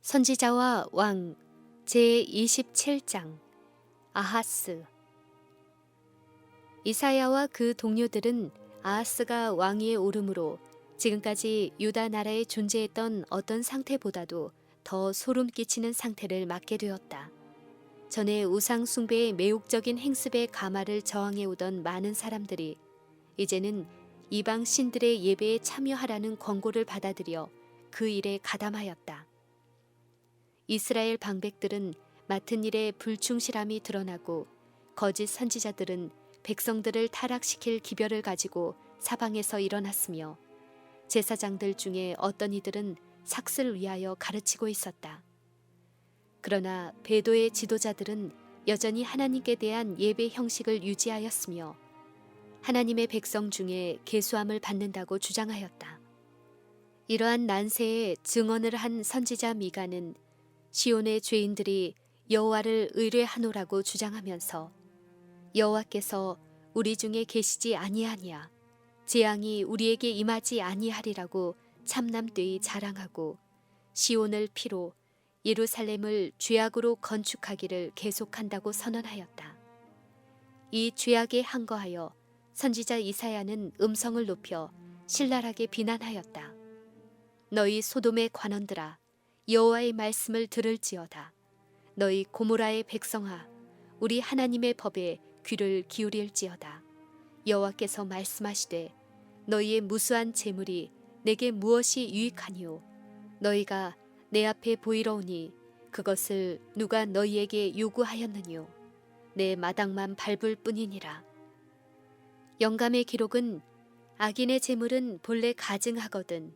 선지자와 왕 제27장 아하스. 이사야와 그 동료들은 아하스가 왕위에 오름으로 지금까지 유다 나라에 존재했던 어떤 상태보다도 더 소름 끼치는 상태를 맞게 되었다. 전에 우상 숭배의 매혹적인 행습에 가마를 저항해오던 많은 사람들이 이제는 이방 신들의 예배에 참여하라는 권고를 받아들여 그 일에 가담하였다. 이스라엘 방백들은 맡은 일에 불충실함이 드러나고 거짓 선지자들은 백성들을 타락시킬 기별을 가지고 사방에서 일어났으며 제사장들 중에 어떤 이들은 삭슬 위하여 가르치고 있었다. 그러나 배도의 지도자들은 여전히 하나님께 대한 예배 형식을 유지하였으며 하나님의 백성 중에 계수함을 받는다고 주장하였다. 이러한 난세에 증언을 한 선지자 미가는 시온의 죄인들이 여호와를 의뢰하노라고 주장하면서 여호와께서 우리 중에 계시지 아니하니야 재앙이 우리에게 임하지 아니하리라고 참남되이 자랑하고 시온을 피로 예루살렘을 죄악으로 건축하기를 계속한다고 선언하였다. 이 죄악에 항거하여 선지자 이사야는 음성을 높여 신랄하게 비난하였다. 너희 소돔의 관원들아 여호와의 말씀을 들을지어다. 너희 고모라의 백성아 우리 하나님의 법에 귀를 기울일지어다. 여호와께서 말씀하시되 너희의 무수한 재물이 내게 무엇이 유익하니요 너희가 내 앞에 보이러오니 그것을 누가 너희에게 요구하였느뇨 내 마당만 밟을 뿐이니라. 영감의 기록은 악인의 재물은 본래 가증하거든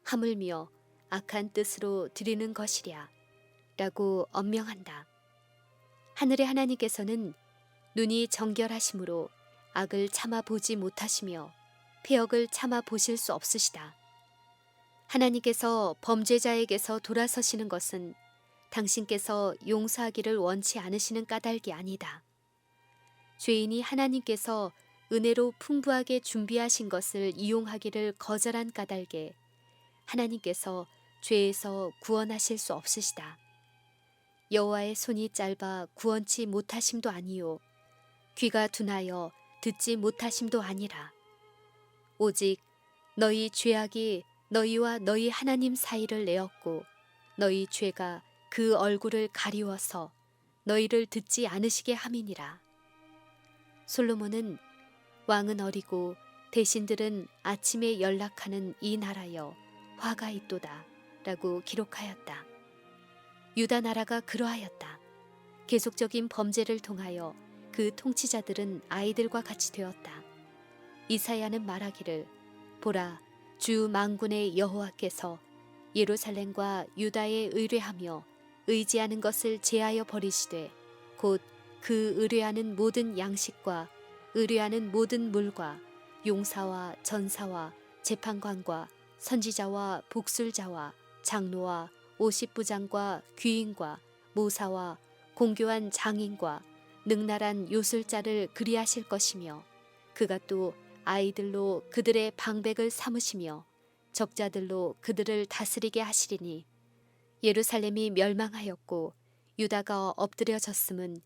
하물며 악한 뜻으로 드리는 것이랴 라고 엄명한다. 하늘의 하나님께서는 눈이 정결하심으로 악을 참아 보지 못하시며 폐역을 참아 보실 수 없으시다. 하나님께서 범죄자에게서 돌아서시는 것은 당신께서 용서하기를 원치 않으시는 까닭이 아니다. 죄인이 하나님께서 은혜로 풍부하게 준비하신 것을 이용하기를 거절한 까닭에 하나님께서 죄에서 구원하실 수 없으시다. 여호와의 손이 짧아 구원치 못하심도 아니요 귀가 둔하여 듣지 못하심도 아니라 오직 너희 죄악이 너희와 너희 하나님 사이를 내었고 너희 죄가 그 얼굴을 가리워서 너희를 듣지 않으시게 함이니라. 솔로몬은 왕은 어리고 대신들은 아침에 연락하는 이 나라여 화가 있도다 라고 기록하였다. 유다 나라가 그러하였다. 계속적인 범죄를 통하여 그 통치자들은 아이들과 같이 되었다. 이사야는 말하기를 보라 주 만군의 여호와께서 예루살렘과 유다에 의뢰하며 의지하는 것을 제하여 버리시되 곧 그 의뢰하는 모든 양식과 의뢰하는 모든 물과 용사와 전사와 재판관과 선지자와 복술자와 장로와 오십부장과 귀인과 모사와 공교한 장인과 능랄한 요술자를 그리하실 것이며 그가 또 아이들로 그들의 방백을 삼으시며 적자들로 그들을 다스리게 하시리니 예루살렘이 멸망하였고 유다가 엎드려졌음은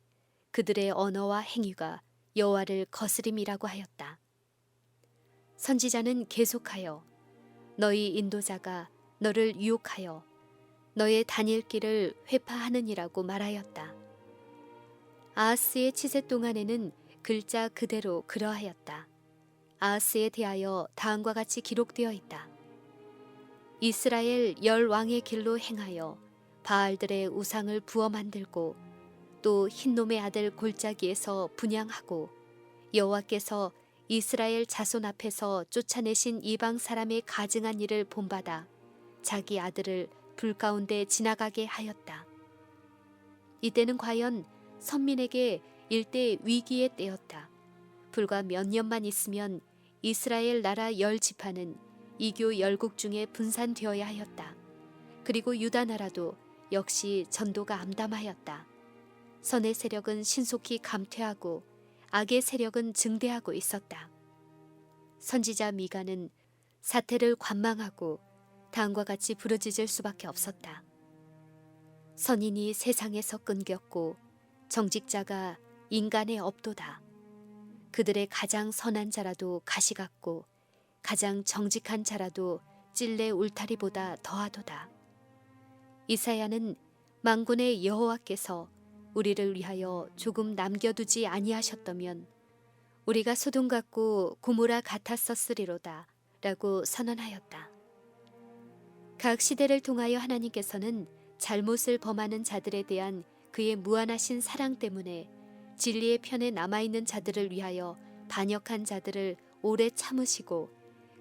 그들의 언어와 행위가 여호와를 거스림이라고 하였다. 선지자는 계속하여 너희 인도자가 너를 유혹하여 너의 다닐 길을 회파하느니라고 말하였다. 아하스의 치세 동안에는 글자 그대로 그러하였다. 아하스에 대하여 다음과 같이 기록되어 있다. 이스라엘 10왕의 길로 행하여 바알들의 우상을 부어 만들고 또 흰놈의 아들 골짜기에서 분향하고 여호와께서 이스라엘 자손 앞에서 쫓아내신 이방 사람의 가증한 일을 본받아 자기 아들을 불 가운데 지나가게 하였다. 이때는 과연 선민에게 일대 위기의 때였다. 불과 몇 년만 있으면 이스라엘 나라 10지파는 이교 10국 중에 분산되어야 하였다. 그리고 유다 나라도 역시 전도가 암담하였다. 선의 세력은 신속히 감퇴하고 악의 세력은 증대하고 있었다. 선지자 미가는 사태를 관망하고 다음과 같이 부르짖을 수밖에 없었다. 선인이 세상에서 끊겼고 정직자가 인간의 업도다. 그들의 가장 선한 자라도 가시 같고 가장 정직한 자라도 찔레 울타리보다 더하도다. 이사야는 만군의 여호와께서 우리를 위하여 조금 남겨두지 아니하셨다면 우리가 소돔 같고 고모라 같았었으리로다 라고 선언하였다. 각 시대를 통하여 하나님께서는 잘못을 범하는 자들에 대한 그의 무한하신 사랑 때문에 진리의 편에 남아있는 자들을 위하여 반역한 자들을 오래 참으시고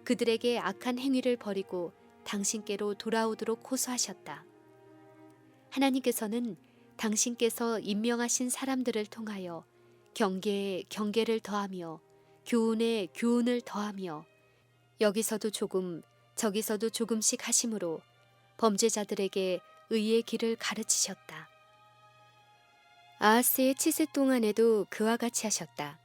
그들에게 악한 행위를 버리고 당신께로 돌아오도록 호소하셨다. 하나님께서는 당신께서 임명하신 사람들을 통하여 경계에 경계를 더하며 교훈에 교훈을 더하며 여기서도 조금 저기서도 조금씩 하심으로 범죄자들에게 의의 길을 가르치셨다. 아하스의 치세 동안에도 그와 같이 하셨다.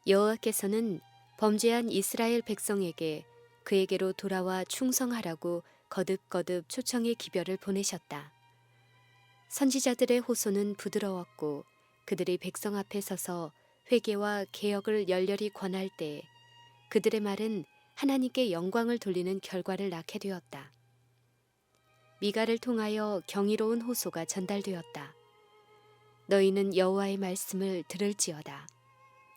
여호와께서는 범죄한 이스라엘 백성에게 그에게로 돌아와 충성하라고 거듭거듭 초청의 기별을 보내셨다. 선지자들의 호소는 부드러웠고 그들이 백성 앞에 서서 회개와 개혁을 열렬히 권할 때 그들의 말은 하나님께 영광을 돌리는 결과를 낳게 되었다. 미가를 통하여 경이로운 호소가 전달되었다. 너희는 여호와의 말씀을 들을지어다.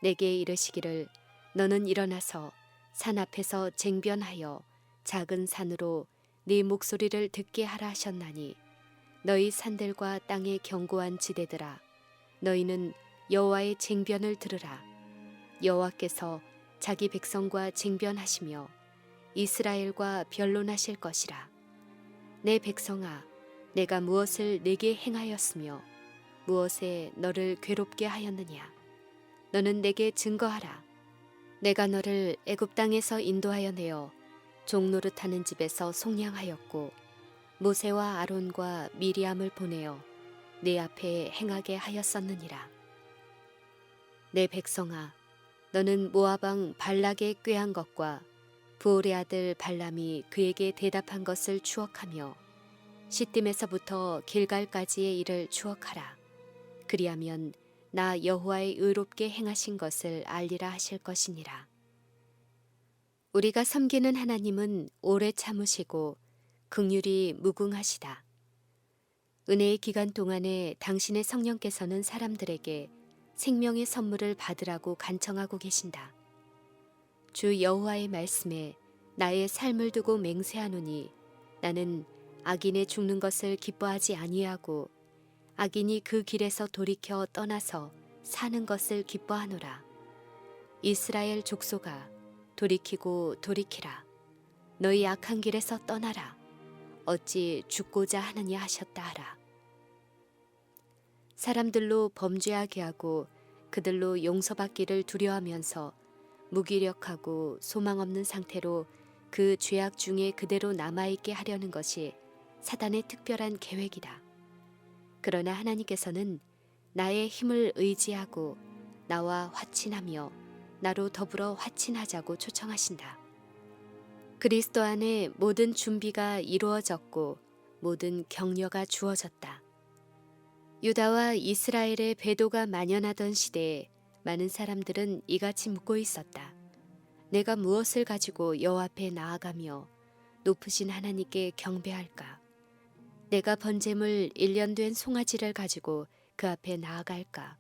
내게 이르시기를 너는 일어나서 산 앞에서 쟁변하여 작은 산으로 네 목소리를 듣게 하라 하셨나니 너희 산들과 땅의 견고한 지대들아 너희는 여호와의 쟁변을 들으라. 여호와께서 자기 백성과 쟁변하시며 이스라엘과 변론하실 것이라. 내 백성아 내가 무엇을 내게 행하였으며 무엇에 너를 괴롭게 하였느냐. 너는 내게 증거하라. 내가 너를 애굽 땅에서 인도하여 내어 종노릇하는 집에서 속량하였고 모세와 아론과 미리암을 보내어 내 앞에 행하게 하였었느니라. 내 백성아 너는 모압 왕 발락의 꾀한 것과 부올의 아들 발람이 그에게 대답한 것을 추억하며 시딤에서부터 길갈까지의 일을 추억하라. 그리하면 나 여호와의 의롭게 행하신 것을 알리라 하실 것이니라. 우리가 섬기는 하나님은 오래 참으시고 긍휼이 무궁하시다. 은혜의 기간 동안에 당신의 성령께서는 사람들에게 생명의 선물을 받으라고 간청하고 계신다. 주 여호와의 말씀에 나의 삶을 두고 맹세하노니 나는 악인의 죽는 것을 기뻐하지 아니하고 악인이 그 길에서 돌이켜 떠나서 사는 것을 기뻐하노라. 이스라엘 족속아 돌이키고 돌이키라. 너희 악한 길에서 떠나라. 어찌 죽고자 하느냐 하셨다 하라. 사람들로 범죄하게 하고 그들로 용서받기를 두려워하면서 무기력하고 소망 없는 상태로 그 죄악 중에 그대로 남아있게 하려는 것이 사단의 특별한 계획이다. 그러나 하나님께서는 나의 힘을 의지하고 나와 화친하며 나로 더불어 화친하자고 초청하신다. 그리스도 안에 모든 준비가 이루어졌고 모든 격려가 주어졌다. 유다와 이스라엘의 배도가 만연하던 시대에 많은 사람들은 이같이 묻고 있었다. 내가 무엇을 가지고 여호와 앞에 나아가며 높으신 하나님께 경배할까? 내가 번제물 1년 된 송아지를 가지고 그 앞에 나아갈까?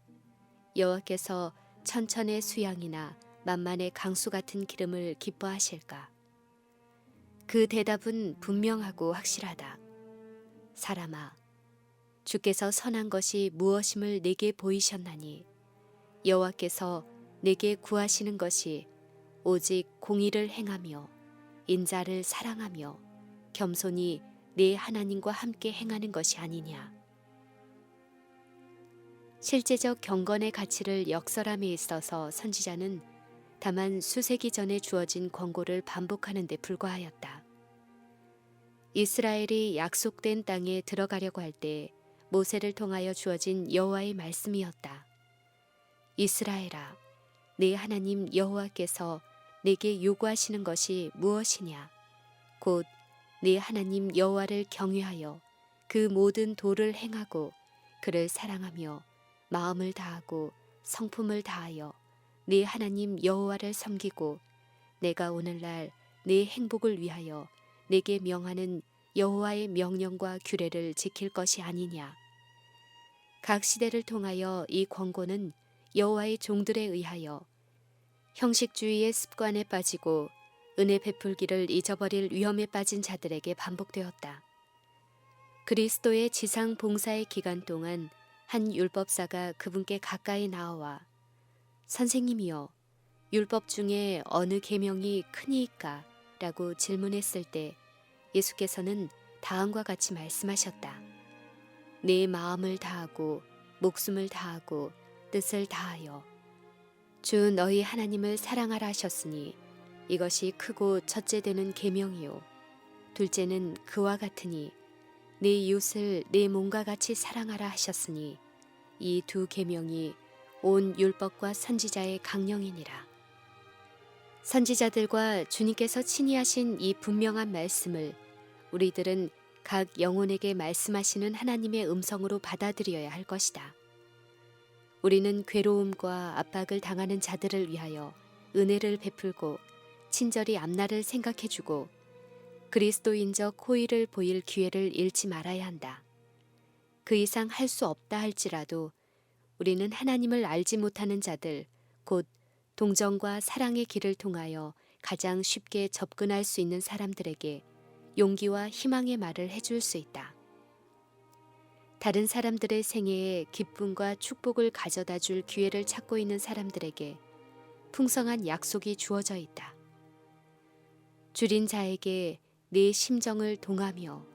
여호와께서 천천의 수양이나 만만의 강수 같은 기름을 기뻐하실까? 그 대답은 분명하고 확실하다. 사람아, 주께서 선한 것이 무엇임을 내게 보이셨나니 여호와께서 내게 구하시는 것이 오직 공의를 행하며 인자를 사랑하며 겸손히 네 하나님과 함께 행하는 것이 아니냐. 실제적 경건의 가치를 역설함에 있어서 선지자는 다만 수세기 전에 주어진 권고를 반복하는 데 불과하였다. 이스라엘이 약속된 땅에 들어가려고 할 때 모세를 통하여 주어진 여호와의 말씀이었다. 이스라엘아, 네 하나님 여호와께서 내게 요구하시는 것이 무엇이냐? 곧 네 하나님 여호와를 경외하여 그 모든 도를 행하고 그를 사랑하며 마음을 다하고 성품을 다하여 네 하나님 여호와를 섬기고 내가 오늘날 네 행복을 위하여 내게 명하는 여호와의 명령과 규례를 지킬 것이 아니냐. 각 시대를 통하여 이 권고는 여호와의 종들에 의하여 형식주의의 습관에 빠지고 은혜 베풀기를 잊어버릴 위험에 빠진 자들에게 반복되었다. 그리스도의 지상 봉사의 기간 동안 한 율법사가 그분께 가까이 나와 선생님이여, 율법 중에 어느 계명이 크니이까? 라고 질문했을 때 예수께서는 다음과 같이 말씀하셨다. 내 마음을 다하고 목숨을 다하고 뜻을 다하여 주 너희 하나님을 사랑하라 하셨으니 이것이 크고 첫째 되는 계명이요 둘째는 그와 같으니 내 이웃을 내 몸과 같이 사랑하라 하셨으니 이 두 계명이 온 율법과 선지자의 강령이니라. 선지자들과 주님께서 친히 하신 이 분명한 말씀을 우리들은 각 영혼에게 말씀하시는 하나님의 음성으로 받아들여야 할 것이다. 우리는 괴로움과 압박을 당하는 자들을 위하여 은혜를 베풀고 친절히 앞날을 생각해주고 그리스도인적 호의를 보일 기회를 잃지 말아야 한다. 그 이상 할 수 없다 할지라도 우리는 하나님을 알지 못하는 자들, 곧 동정과 사랑의 길을 통하여 가장 쉽게 접근할 수 있는 사람들에게 용기와 희망의 말을 해줄 수 있다. 다른 사람들의 생애에 기쁨과 축복을 가져다 줄 기회를 찾고 있는 사람들에게 풍성한 약속이 주어져 있다. 줄인 자에게 내 심정을 동하며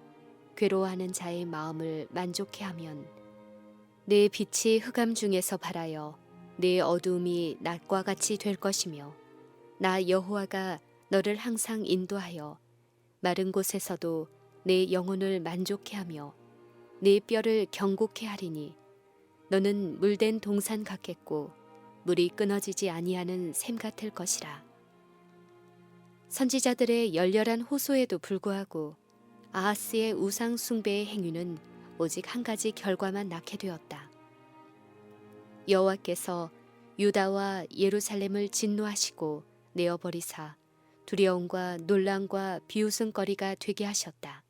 괴로워하는 자의 마음을 만족해 하면 내 빛이 흑암 중에서 발하여 내 어두움이 낮과 같이 될 것이며 나 여호와가 너를 항상 인도하여 마른 곳에서도 내 영혼을 만족해 하며 내 뼈를 경고케 하리니 너는 물된 동산 같겠고 물이 끊어지지 아니하는 샘 같을 것이라. 선지자들의 열렬한 호소에도 불구하고 아하스의 우상 숭배의 행위는 오직 한 가지 결과만 낳게 되었다. 여호와께서 유다와 예루살렘을 진노하시고 내어버리사 두려움과 놀람과 비웃음거리가 되게 하셨다.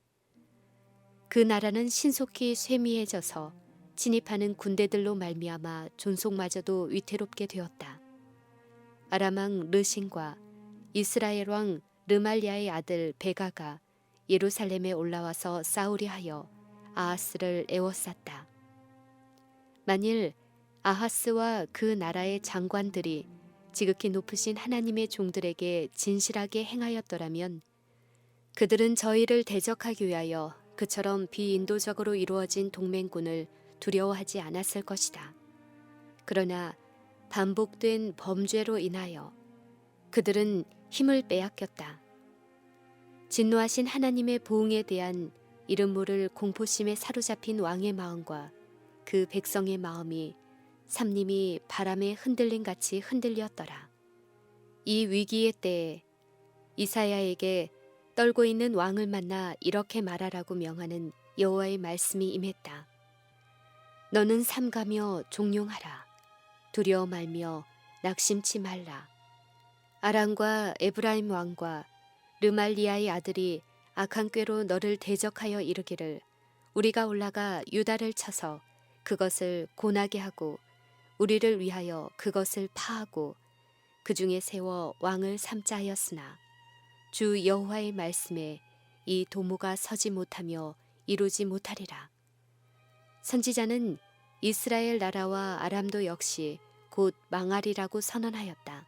그 나라는 신속히 쇠미해져서 진입하는 군대들로 말미암아 존속마저도 위태롭게 되었다. 아람 왕 르신과 이스라엘 왕 르말리아의 아들 베가가 예루살렘에 올라와서 싸우려 하여 아하스를 에워쌌다. 만일 아하스와 그 나라의 장관들이 지극히 높으신 하나님의 종들에게 진실하게 행하였더라면 그들은 저희를 대적하기 위하여 그처럼 비인도적으로 이루어진 동맹군을 두려워하지 않았을 것이다. 그러나 반복된 범죄로 인하여 그들은 힘을 빼앗겼다. 진노하신 하나님의 보응에 대한 이름 모를 공포심에 사로잡힌 왕의 마음과 그 백성의 마음이 삼림이 바람에 흔들림 같이 흔들렸더라. 이 위기의 때에 이사야에게 떨고 있는 왕을 만나 이렇게 말하라고 명하는 여호와의 말씀이 임했다. 너는 삼가며 종용하라. 두려워 말며 낙심치 말라. 아람과 에브라임 왕과 르말리아의 아들이 악한 꾀로 너를 대적하여 이르기를 우리가 올라가 유다를 쳐서 그것을 고나게 하고 우리를 위하여 그것을 파하고 그 중에 세워 왕을 삼자 하였으나 주 여호와의 말씀에 이 도모가 서지 못하며 이루지 못하리라. 선지자는 이스라엘 나라와 아람도 역시 곧 망하리라고 선언하였다.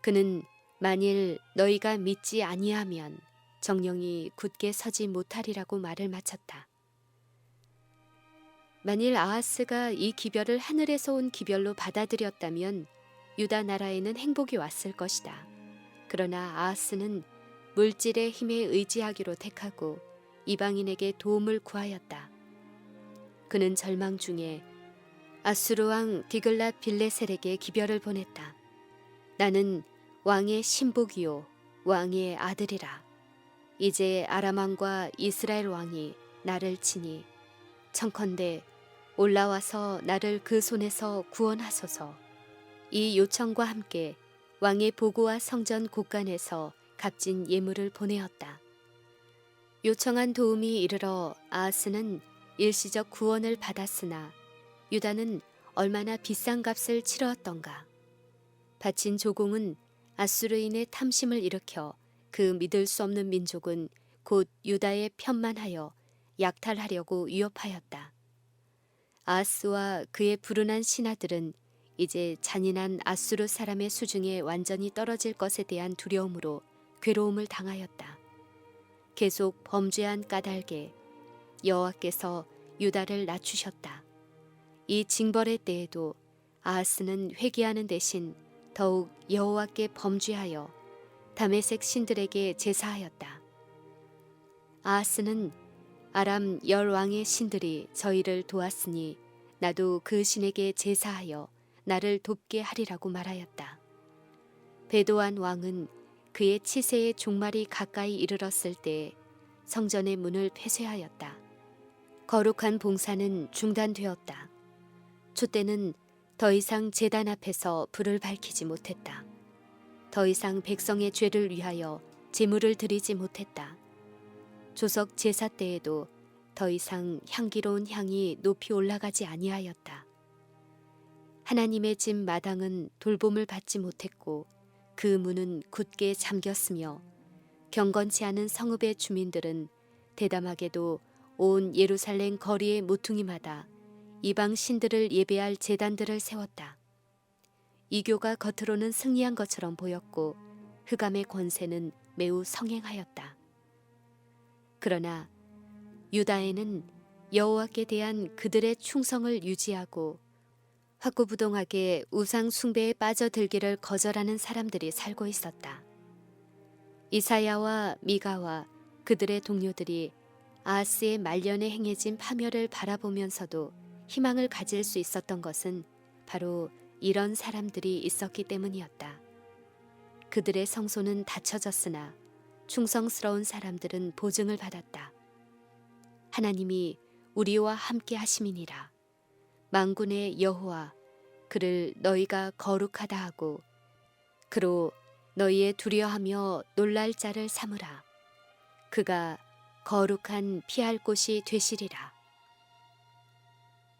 그는 만일 너희가 믿지 아니하면 정령이 굳게 서지 못하리라고 말을 마쳤다. 만일 아하스가 이 기별을 하늘에서 온 기별로 받아들였다면 유다 나라에는 행복이 왔을 것이다. 그러나 아하스는 물질의 힘에 의지하기로 택하고 이방인에게 도움을 구하였다. 그는 절망 중에 아수르 왕 디글랏 빌레셀에게 기별을 보냈다. 나는 왕의 신복이요 왕의 아들이라. 이제 아람 왕과 이스라엘 왕이 나를 치니 청컨대 올라와서 나를 그 손에서 구원하소서. 이 요청과 함께 왕의 보고와 성전 곳간에서 값진 예물을 보내었다. 요청한 도움이 이르러 아하스는 일시적 구원을 받았으나 유다는 얼마나 비싼 값을 치렀던가. 바친 조공은 아수르인의 탐심을 일으켜 그 믿을 수 없는 민족은 곧 유다에 편만하여 약탈하려고 위협하였다. 아하스와 그의 불운한 신하들은 이제 잔인한 아수르 사람의 수중에 완전히 떨어질 것에 대한 두려움으로 괴로움을 당하였다. 계속 범죄한 까닭에 여호와께서 유다를 낮추셨다. 이 징벌의 때에도 아하스는 회개하는 대신 더욱 여호와께 범죄하여 다메섹 신들에게 제사하였다. 아하스는 아람 열 왕의 신들이 저희를 도왔으니 나도 그 신에게 제사하여 나를 돕게 하리라고 말하였다. 베도안 왕은 그의 치세의 종말이 가까이 이르렀을 때 성전의 문을 폐쇄하였다. 거룩한 봉사는 중단되었다. 촛대는 더 이상 제단 앞에서 불을 밝히지 못했다. 더 이상 백성의 죄를 위하여 제물을 드리지 못했다. 조석 제사 때에도 더 이상 향기로운 향이 높이 올라가지 아니하였다. 하나님의 집 마당은 돌봄을 받지 못했고 그 문은 굳게 잠겼으며 경건치 않은 성읍의 주민들은 대담하게도 온 예루살렘 거리의 모퉁이마다 이방 신들을 예배할 제단들을 세웠다. 이교가 겉으로는 승리한 것처럼 보였고 흑암의 권세는 매우 성행하였다. 그러나 유다에는 여호와께 대한 그들의 충성을 유지하고 확고부동하게 우상 숭배에 빠져들기를 거절하는 사람들이 살고 있었다. 이사야와 미가와 그들의 동료들이 아하스의 말년에 행해진 파멸을 바라보면서도 희망을 가질 수 있었던 것은 바로 이런 사람들이 있었기 때문이었다. 그들의 성소는 닫혀졌으나 충성스러운 사람들은 보증을 받았다. 하나님이 우리와 함께 하심이니라. 만군의 여호와 그를 너희가 거룩하다 하고 그로 너희의 두려하며 놀랄 자를 삼으라. 그가 거룩한 피할 곳이 되시리라.